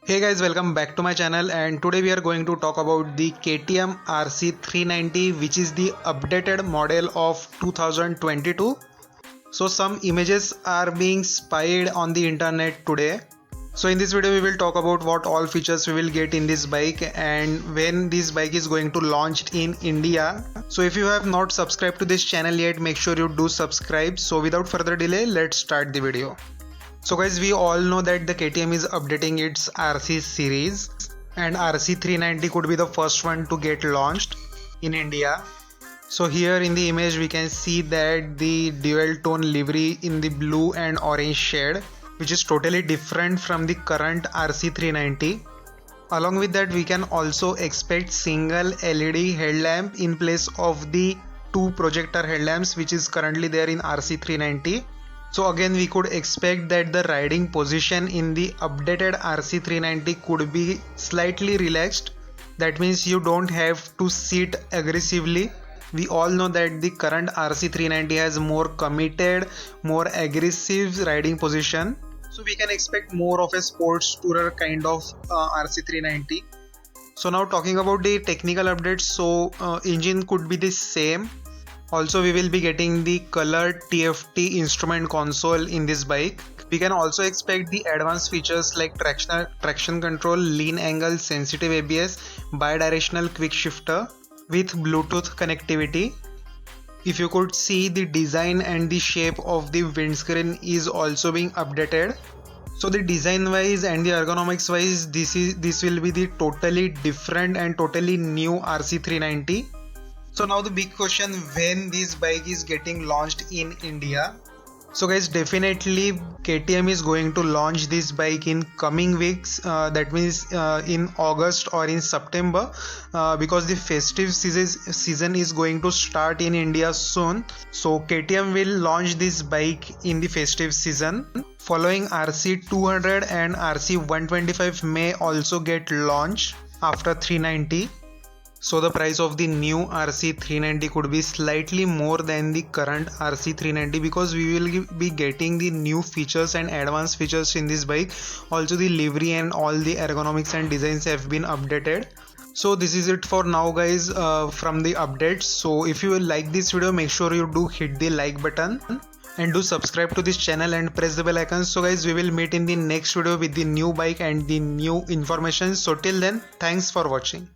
Hey guys, welcome back to my channel, and today we are going to talk about the KTM RC390, which is the updated model of 2022. So some images are being spied on the internet today. So in this video we will talk about what all features we will get in this bike and when this bike is going to launch in India. So if you have not subscribed to this channel yet, make sure you do subscribe. So without further delay, let's start the video. So guys, we all know that the KTM is updating its RC series and RC390 could be the first one to get launched in India. So here in the image we can see that the dual tone livery in the blue and orange shade, which is totally different from the current RC390. Along with that, we can also expect single LED headlamp in place of the two projector headlamps which is currently there in RC390. So again, we could expect that the riding position in the updated RC390 could be slightly relaxed. That means you don't have to sit aggressively. We all know that the current RC390 has more committed, more aggressive riding position. So we can expect more of a sports tourer kind of RC390. So now talking about the technical updates, so engine could be the same. Also, we will be getting the colored TFT instrument console in this bike. We can also expect the advanced features like traction control, lean angle, sensitive ABS, bidirectional quick shifter with Bluetooth connectivity. If you could see, the design and the shape of the windscreen is also being updated. So the design wise and the ergonomics wise, this will be the totally different and totally new RC390. So now the big question, when this bike is getting launched in India. So guys, definitely KTM is going to launch this bike in coming weeks, that means in August or in September, because the festive season is going to start in India soon. So KTM will launch this bike in the festive season. Following RC200 and RC125 may also get launched after 390. So the price of the new RC390 could be slightly more than the current RC390 because we will be getting the new features and advanced features in this bike. Also the livery and all the ergonomics and designs have been updated. So this is it for now guys, from the updates. So if you like this video, make sure you do hit the like button and do subscribe to this channel and press the bell icon. So guys, we will meet in the next video with the new bike and the new information. So till then, thanks for watching.